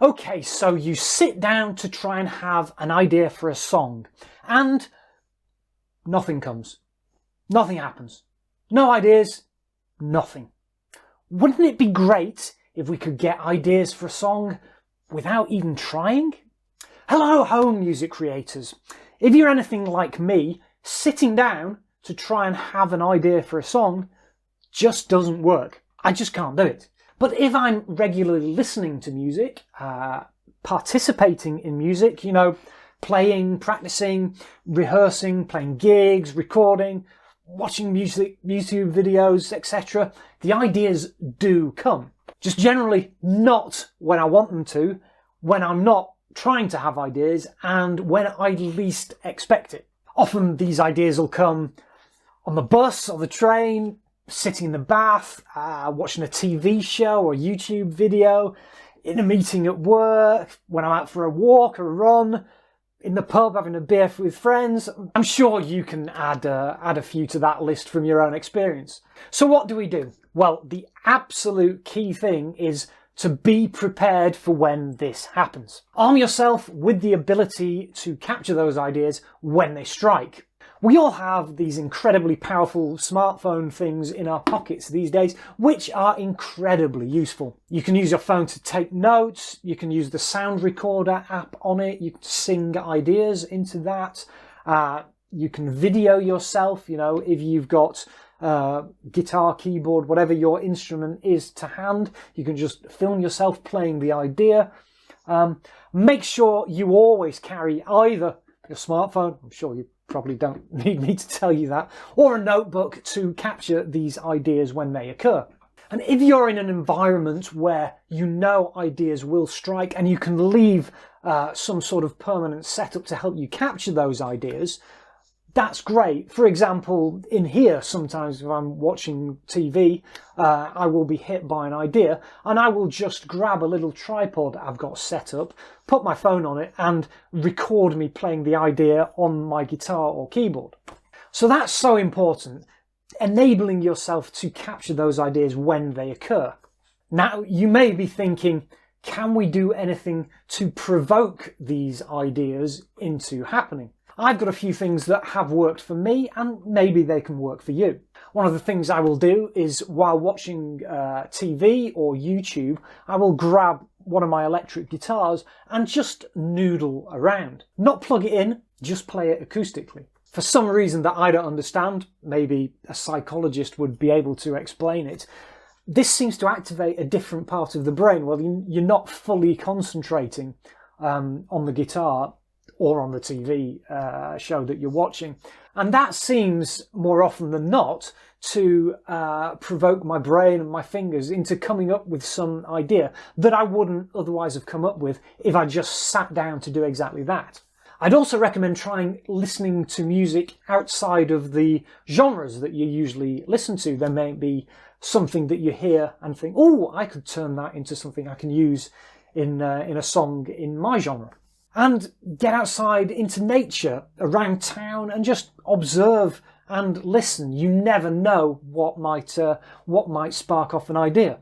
Okay, so you sit down to try and have an idea for a song and nothing comes. Nothing happens. No ideas, nothing. Wouldn't it be great if we could get ideas for a song without even trying? Hello, home music creators. If you're anything like me, sitting down to try and have an idea for a song just doesn't work. I just can't do it. But if I'm regularly listening to music, participating in music, playing, practicing, rehearsing, playing gigs, recording, watching music, YouTube videos, etc., the ideas do come. Just generally not when I want them to, when I'm not trying to have ideas, and when I least expect it. Often these ideas will come on the bus or the train, sitting in the bath, watching a TV show or YouTube video, in a meeting at work, when I'm out for a walk or a run, in the pub having a beer with friends. I'm sure you can add a few to that list from your own experience. So what do we do? Well, the absolute key thing is to be prepared for when this happens. Arm yourself with the ability to capture those ideas when they strike. We all have these incredibly powerful smartphone things in our pockets these days, which are incredibly useful. You can use your phone to take notes, you can use the sound recorder app on it, you can sing ideas into that, you can video yourself, if you've got guitar, keyboard, whatever your instrument is to hand, you can just film yourself playing the idea. Make sure you always carry either your smartphone, I'm sure you probably don't need me to tell you that, or a notebook to capture these ideas when they occur. And if you're in an environment where ideas will strike and you can leave some sort of permanent setup to help you capture those ideas, that's great. For example, in here, sometimes if I'm watching TV, I will be hit by an idea and I will just grab a little tripod I've got set up, put my phone on it and record me playing the idea on my guitar or keyboard. So that's so important, enabling yourself to capture those ideas when they occur. Now, you may be thinking, can we do anything to provoke these ideas into happening? I've got a few things that have worked for me and maybe they can work for you. One of the things I will do is while watching TV or YouTube, I will grab one of my electric guitars and just noodle around. Not plug it in, just play it acoustically. For some reason that I don't understand, maybe a psychologist would be able to explain it, this seems to activate a different part of the brain. Well, you're not fully concentrating on the guitar or on the TV show that you're watching. And that seems, more often than not, to provoke my brain and my fingers into coming up with some idea that I wouldn't otherwise have come up with if I just sat down to do exactly that. I'd also recommend trying listening to music outside of the genres that you usually listen to. There may be something that you hear and think, oh, I could turn that into something I can use in a song in my genre. And get outside into nature, around town, and just observe and listen. You never know what might spark off an idea.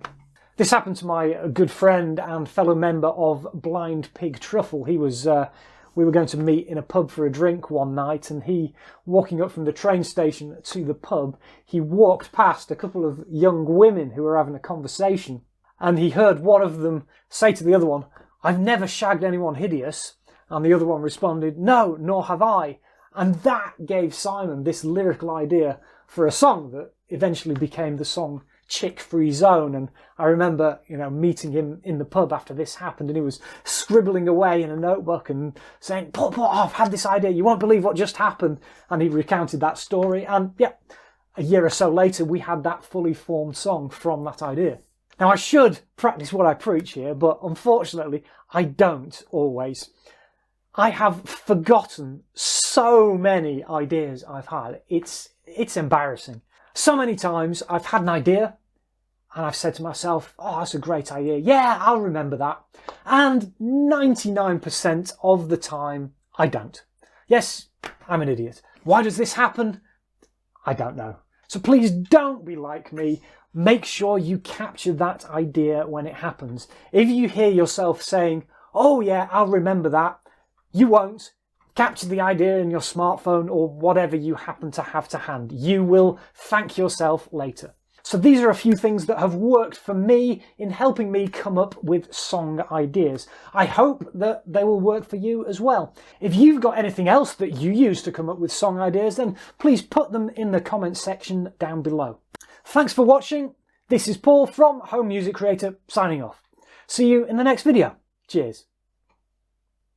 This happened to my good friend and fellow member of Blind Pig Truffle. We were going to meet in a pub for a drink one night, and walking up from the train station to the pub, he walked past a couple of young women who were having a conversation, and he heard one of them say to the other one, "I've never shagged anyone hideous." And the other one responded, "No, nor have I." And that gave Simon this lyrical idea for a song that eventually became the song Chick Free Zone. And I remember, meeting him in the pub after this happened, and he was scribbling away in a notebook and saying, Paul, I've had this idea, you won't believe what just happened. And he recounted that story. And yeah, a year or so later, we had that fully formed song from that idea. Now, I should practice what I preach here, but unfortunately, I don't always. I have forgotten so many ideas I've had. It's embarrassing. So many times I've had an idea and I've said to myself, oh, that's a great idea. Yeah, I'll remember that. And 99% of the time, I don't. Yes, I'm an idiot. Why does this happen? I don't know. So please don't be like me. make sure you capture that idea when it happens. If you hear yourself saying, "Oh yeah, I'll remember that," you won't. Capture the idea in your smartphone or whatever you happen to have to hand. You will thank yourself later. So these are a few things that have worked for me in helping me come up with song ideas. I hope that they will work for you as well. If you've got anything else that you use to come up with song ideas, then please put them in the comments section down below. Thanks for watching. This is Paul from Home Music Creator signing off. See you in the next video. Cheers.